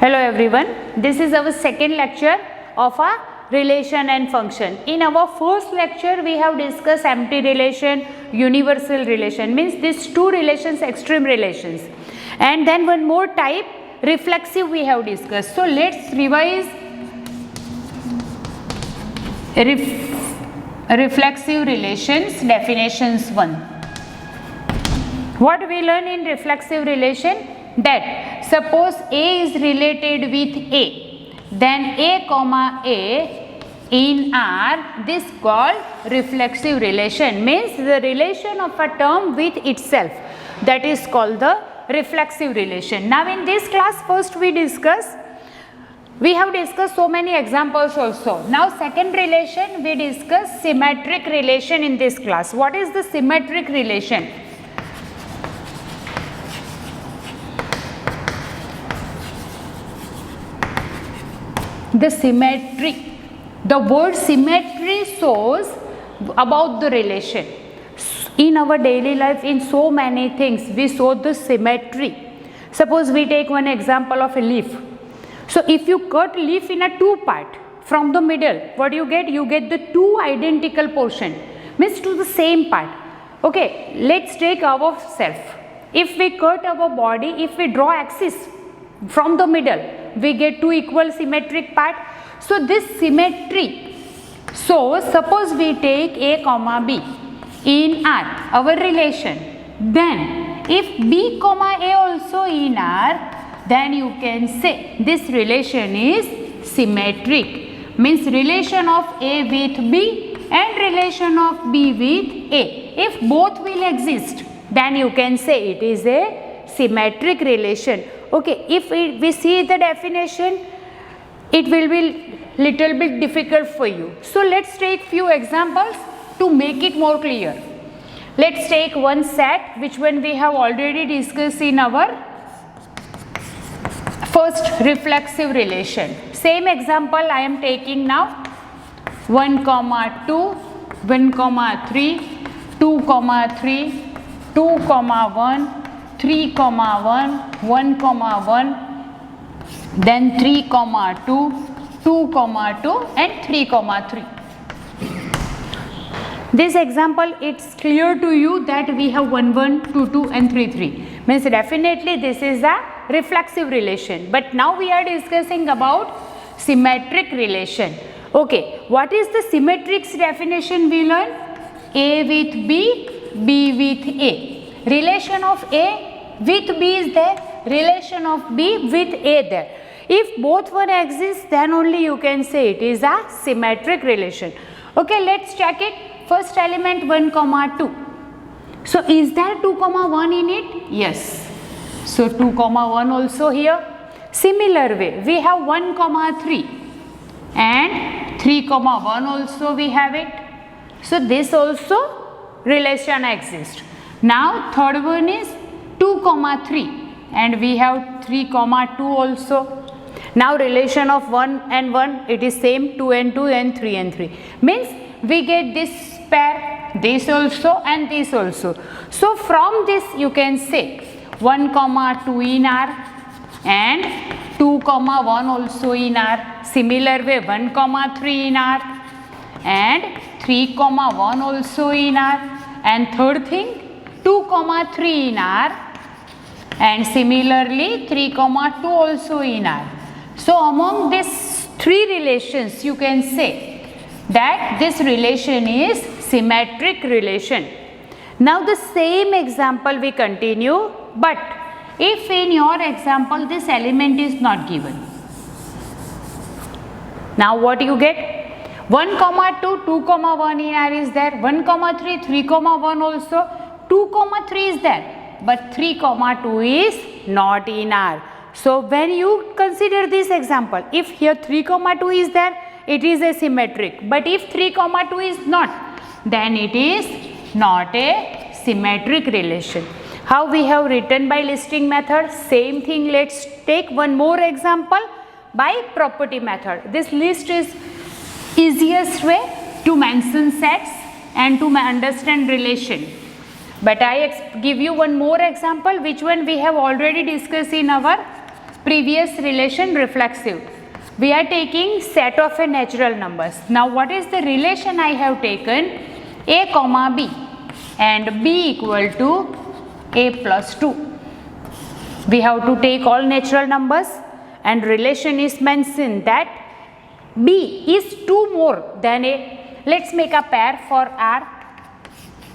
Hello everyone, this is our second lecture of a relation and function. In our first lecture we have discussed empty relation, universal relation, means these two relations, extreme relations, and then one more type, reflexive, we have discussed. So let's revise reflexive relations definitions 1. What we learn in reflexive relation? That suppose A is related with A, then A comma A in R, this called reflexive relation, means the relation of a term with itself, that is called the reflexive relation. Now in this class first we have discussed so many examples also. Now second relation we discuss symmetric relation in this class. What is the symmetric relation? The symmetry, the word symmetry shows about the relation. In our daily life, in so many things we show the symmetry. Suppose we take one example of a leaf. So if you cut leaf in a two part from the middle, what you get? You get the two identical portion, means to the same part. Okay, let's take ourself. If we cut our body, if we draw axis from the middle, we get two equal symmetric part. So this symmetry. So suppose we take A comma B in R, our relation. Then if B comma A also in R, then you can say this relation is symmetric. Means relation of A with B and relation of B with A. If both will exist, then you can say it is a symmetric relation. Okay, if we see the definition, it will be little bit difficult for you. So let's take few examples to make it more clear. Let's take one set which one we have already discussed in our first reflexive relation. Same example I am taking now. 1 comma 2, 1 comma 3, 2 comma 3, 2 comma 1, 3 comma 1, 1 comma 1, then 3 comma 2, 2 comma 2 and 3 comma 3. This example, it's clear to you that we have 1 1, 2 2 and 3 3. Means definitely this is a reflexive relation. But now we are discussing about symmetric relation. Okay, what is the symmetric definition we learn? A with B, B with A. Relation of A with B is there, relation of B with A there. If both one exists, then only you can say it is a symmetric relation. Okay, let's check it. First element 1 comma 2. So is there 2 comma 1 in it? Yes. So 2 comma 1 also here. Similar way, we have 1 comma 3 and 3 comma 1 also we have it. So this also relation exists. Now third one is 2 comma 3 and we have 3 comma 2 also. Now relation of 1 and 1, it is same, 2 and 2 and 3 and 3. Means we get this pair, this also and this also. So from this you can say 1 comma 2 in R and 2 comma 1 also in R. Similar way 1 comma 3 in R and 3 comma 1 also in R. And third thing 2 comma 3 in R and similarly 3 comma 2 also in R. So among these three relations you can say that this relation is symmetric relation. Now the same example we continue, but if in your example this element is not given, now what you get? 1 comma 2, 2 comma 1 in R is there, 1 comma 3, 3 comma 1 also, 2 comma 3 is there, but 3 comma 2 is not in R. So when you consider this example, if here 3 comma 2 is there, it is a symmetric, but if 3 comma 2 is not, then it is not a symmetric relation. How we have written by listing method? Same thing, let's take one more example by property method. This list is easiest way to mention sets and to understand relation. But I give you one more example, which one we have already discussed in our previous relation reflexive. We are taking set of a natural numbers. Now what is the relation I have taken? A comma B and B equal to A plus 2. We have to take all natural numbers and relation is mentioned that B is 2 more than A. Let's make a pair for R.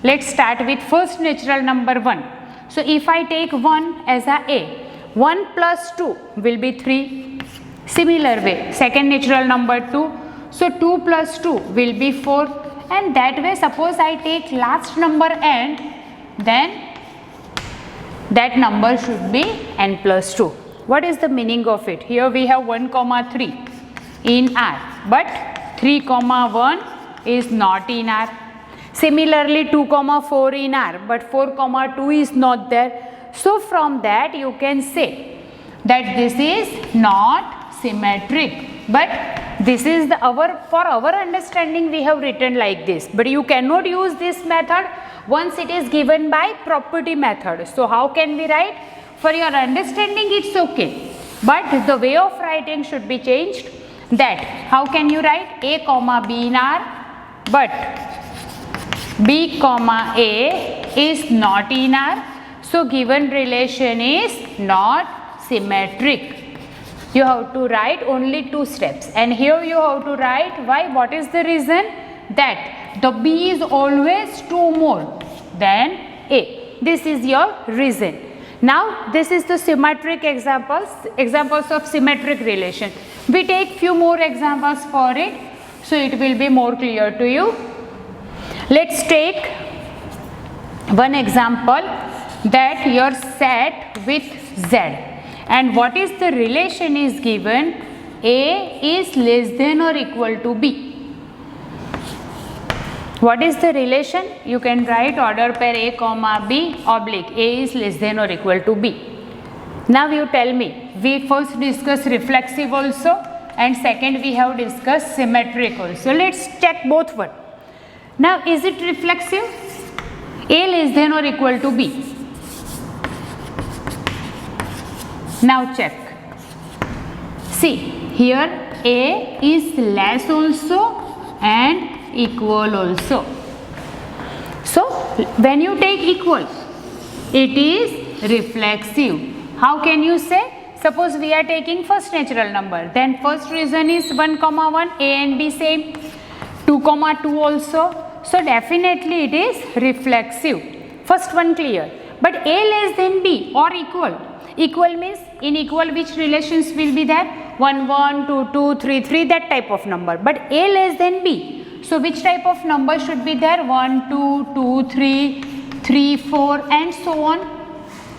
Let's start with first natural number 1. So if I take 1 as a 1 plus 2 will be 3. Similar way, second natural number 2. So 2 plus 2 will be 4. And that way, suppose I take last number n, then that number should be n plus 2. What is the meaning of it? Here we have 1 comma 3 in R, but 3 comma 1 is not in R. Similarly 2 comma 4 in R, but 4 comma 2 is not there. So from that you can say that this is not symmetric, but this is for our understanding we have written like this, but you cannot use this method once it is given by property method. So how can we write? For your understanding it's okay, but the way of writing should be changed. That how can you write? A comma B in R, but B comma A is not in R, so given relation is not symmetric. You have to write only 2 steps, and here you have to write why. What is the reason? That the B is always 2 more than A. This is your reason. Now this is the symmetric examples of symmetric relation. We take few more examples for it, so it will be more clear to you. Let's take one example that your set with Z, and what is the relation is given? A is less than or equal to B. What is the relation? You can write order pair A comma B oblique A is less than or equal to B. Now you tell me, we first discuss reflexive also, and second we have discussed symmetric also. Let's check both one. Now is it reflexive? A less than or equal to B. Now check. See, here A is less also and equal also. So when you take equal, it is reflexive. How can you say? Suppose we are taking first natural number, then first reason is 1 comma 1, A and B same, 2 comma 2 also. So definitely it is reflexive. First one clear. But A less than B or equal. Equal means in equal which relations will be there? 1, 1, 2, 2, 3, 3, that type of number. But A less than B. So which type of number should be there? 1, 2, 2, 3, 3, 4 and so on.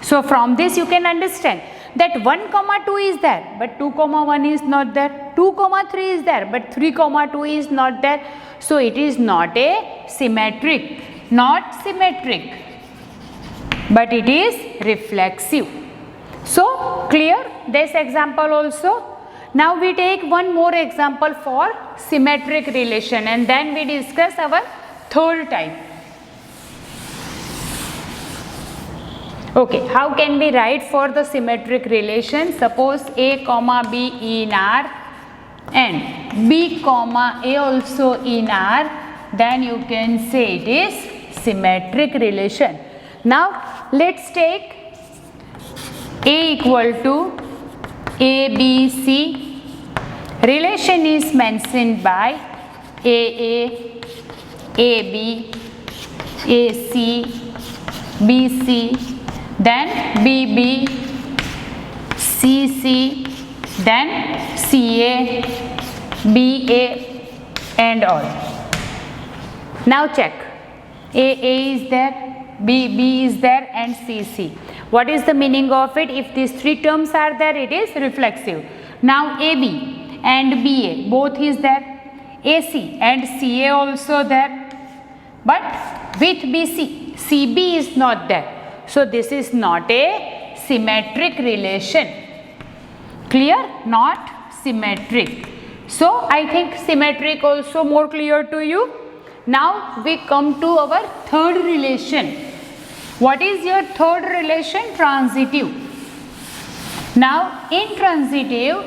So from this you can understand that 1 comma 2 is there, but 2 comma 1 is not there. 2 comma 3 is there, but 3 comma 2 is not there. So it is not a symmetric, but it is reflexive. So clear this example also. Now we take one more example for symmetric relation, and then we discuss our third type. Okay, how can we write for the symmetric relation? Suppose A comma B in R and B comma A also in R, then you can say it is symmetric relation. Now let's take A equal to ABC. Relation is mentioned by AA, AB, AC, BC, then BB, CC, then CA, BA and all. Now check. AA is there, BB is there and CC. What is the meaning of it? If these 3 terms are there, it is reflexive. Now AB and BA both is there, AC and CA also there, but with BC, CB is not there. So this is not a symmetric relation. Clear? Not symmetric. So I think symmetric also more clear to you. Now we come to our third relation. What is your third relation? Transitive. Now intransitive,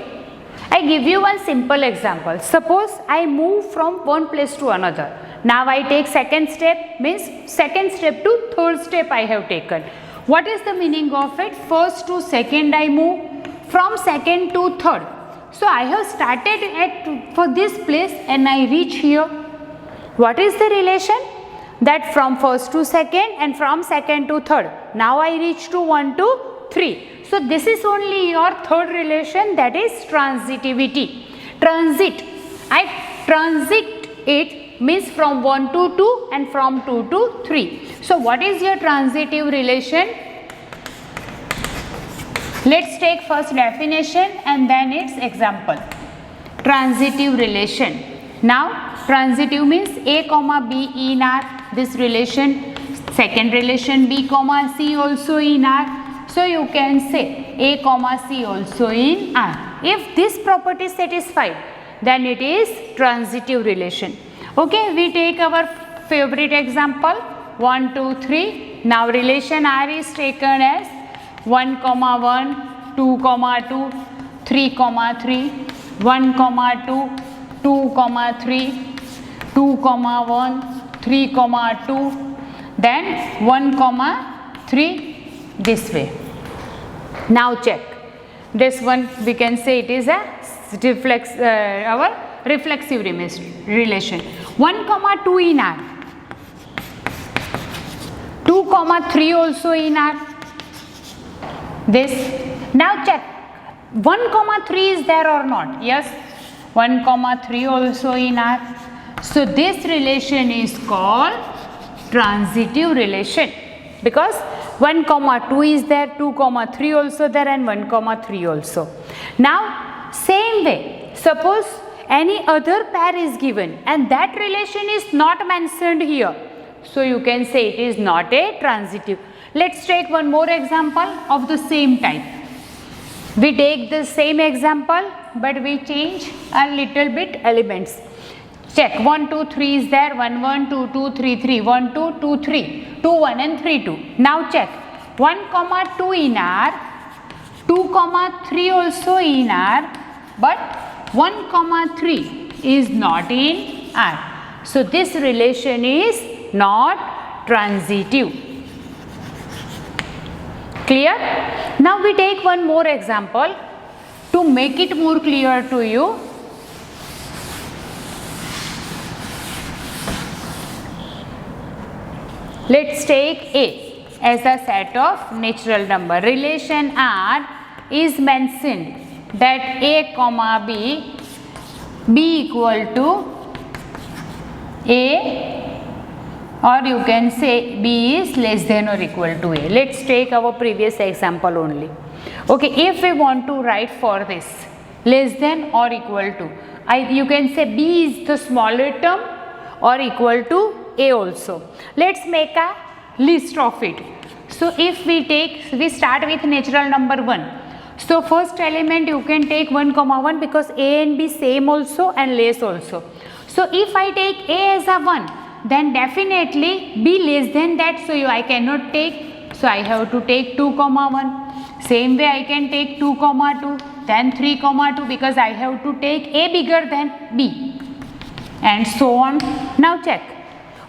I give you one simple example. Suppose I move from one place to another. Now I take second step, means second step to third step I have taken. What is the meaning of it? First to second I move, from second to third. So I have started for this place and I reach here. What is the relation? That from first to second and from second to third. Now I reach to 1 to 3. So this is only your third relation, that is transitivity. Transit, I transit it means from 1 to 2 and from 2 to 3. So what is your transitive relation? Let's take first definition and then its example. Transitive relation. Now transitive means A comma B in R, this relation. Second relation B comma C also in R. So you can say A comma C also in R. If this property is satisfied, then it is transitive relation. Okay, we take our favorite example 1, 2, 3. Now relation R is taken as 1 comma 1, 2 comma 2, 3 comma 3, 1 comma 2, 2 comma 3, 2 comma 1, 3 comma 2, then 1 comma 3 this way. Now check. This one we can say it is a our reflexive relation. 1 comma 2 in R. 2 comma 3 also in R. This. Now check. 1 comma 3 is there or not? Yes. 1 comma 3 also in R. So this relation is called transitive relation, because 1 comma 2 is there, 2 comma 3 also there, and 1 comma 3 also. Now same way, suppose any other pair is given and that relation is not mentioned here, so you can say it is not a transitive. Let's take one more example of the same type. We take the same example but we change a little bit elements. Check. 1, 2, 3 is there. 1, 1, 2, 2, 3, 3. 1, 2, 2, 3. 2, 1 and 3, 2. Now check. 1 comma 2 in R. 2 comma 3 also in R. But 1 comma 3 is not in R. So this relation is not transitive. Clear? Now we take one more example to make it more clear to you. Let's take A as a set of natural number. Relation R is mentioned that A comma B equal to A, or you can say B is less than or equal to A. Let's take our previous example only. Okay, if we want to write for this less than or equal to, you can say B is the smaller term or equal to A also. Let's make a list of it. So if we start with natural number 1. So first element you can take 1 comma 1 because A and B same also and less also. So if I take A as a 1, then definitely B less than that, so I cannot take, so I have to take 2 comma 1. Same way I can take 2 comma 2, then 3 comma 2 because I have to take A bigger than B, and so on. Now check.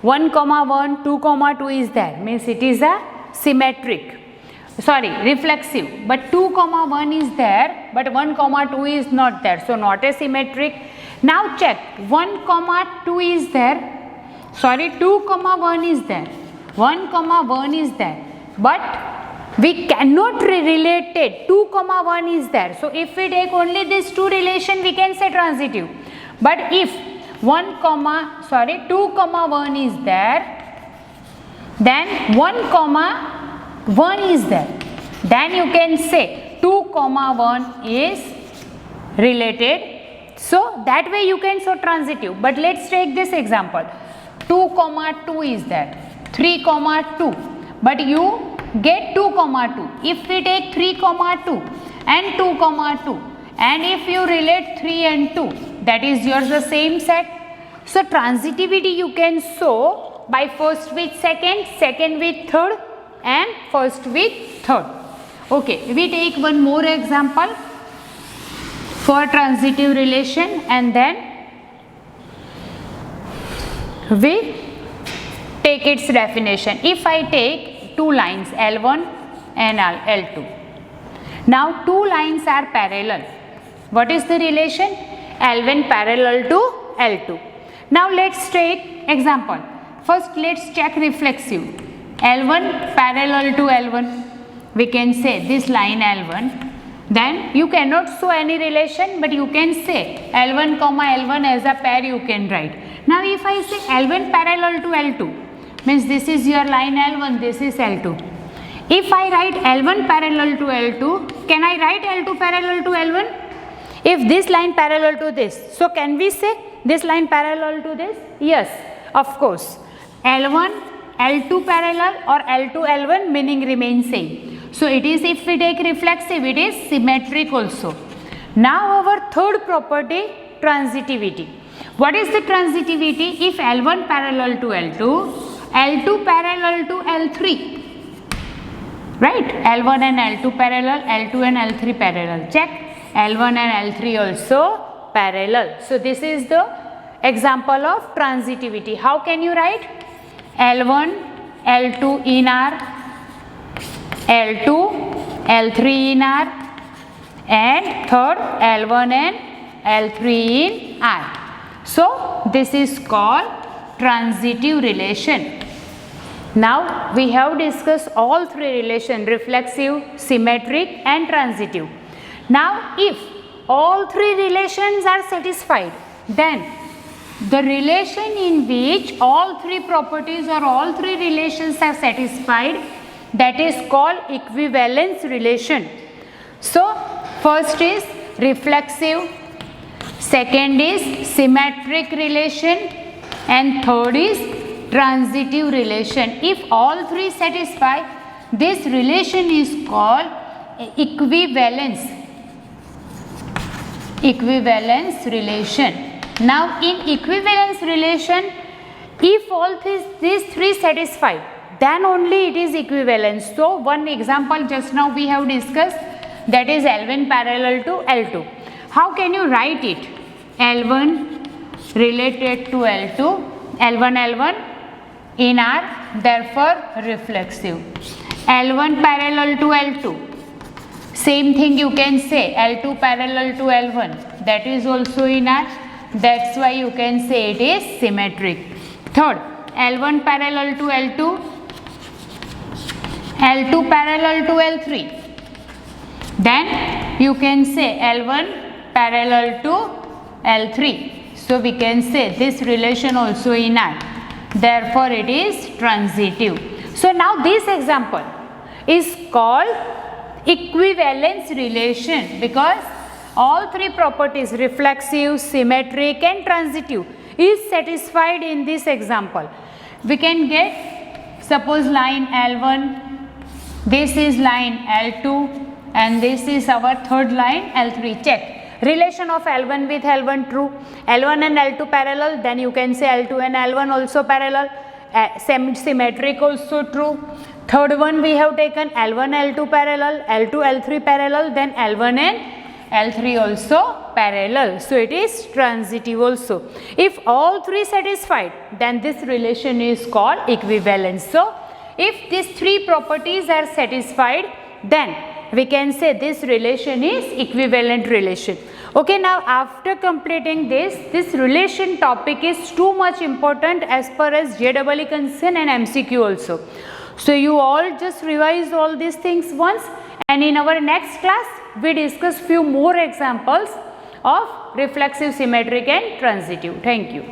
1 comma 1, 2 comma 2 is there, means it is a symmetric, reflexive, but 2 comma 1 is there, but 1 comma 2 is not there, so not a symmetric. Now check. 1 comma 2 is there, 2 comma 1 is there, 1 comma 1 is there, but we cannot relate it. 2 comma 1 is there, so if we take only these two relation we can say transitive. But if 2 comma 1 is there, then 1 comma 1 is there, then you can say 2 comma 1 is related. So that way you can show transitive. But let's take this example. 2 comma 2 is there, 3 comma 2, but you get 2 comma 2. If we take 3 comma 2 and 2 comma 2, and if you relate 3 and 2, that is yours the same set. So transitivity you can show by first with second, second with third, and first with third. Okay, we take one more example for transitive relation and then we take its definition. If I take two lines L1 and L2. Now two lines are parallel. What is the relation? L1 parallel to L2. Now let's take example. First let's check reflexive. L1 parallel to L1. We can say this line L1. Then you cannot show any relation, but you can say L1 comma L1 as a pair you can write. Now if I say L1 parallel to L2, means this is your line L1, this is L2. If I write L1 parallel to L2, can I write L2 parallel to L1? If this line parallel to this, so can we say this line parallel to this? Yes, of course. L1, L2 parallel or L2, L1 meaning remains same. So it is, if we take reflexive, it is symmetric also. Now our third property, transitivity. What is the transitivity? If L1 parallel to L2, L2 parallel to L3. Right? L1 and L2 parallel, L2 and L3 parallel. Check. L1 and L3 also parallel. So this is the example of transitivity. How can you write? L1, L2 in R, L2, L3 in R, and third L1 and L3 in R. So this is called transitive relation. Now we have discussed all three relations, reflexive, symmetric and transitive. Now if all three relations are satisfied, then the relation in which all three properties or all three relations are satisfied, that is called equivalence relation. So first is reflexive, second is symmetric relation, and third is transitive relation. If all three satisfy, this relation is called equivalence relation. Now in equivalence relation, if all these three satisfy, then only it is equivalence. So one example just now we have discussed, that is L1 parallel to L2. How can you write it? L1 related to L2, L1 in R, therefore reflexive. L1 parallel to L2. Same thing you can say L2 parallel to L1, that is also in R. That's why you can say it is symmetric. Third, L1 parallel to L2, L2 parallel to L3. Then you can say L1 parallel to L3. So we can say this relation also in R. Therefore it is transitive. So now this example is called equivalence relation, because all three properties, reflexive, symmetric and transitive, is satisfied in this example. We can get, suppose line L1, this is line L2 and this is our third line L3. Check. Relation of L1 with L1 true. L1 and L2 parallel, then you can say L2 and L1 also parallel. Symmetric also true. Third one we have taken L1 L2 parallel, L2 L3 parallel, then L1 and L3 also parallel. So it is transitive also. If all three satisfied, then this relation is called equivalence. So if these three properties are satisfied, then we can say this relation is equivalent relation. Okay, now after completing this relation topic is too much important as far as JEE concern and MCQ also. So you all just revise all these things once, and in our next class we discuss few more examples of reflexive, symmetric and transitive. Thank you.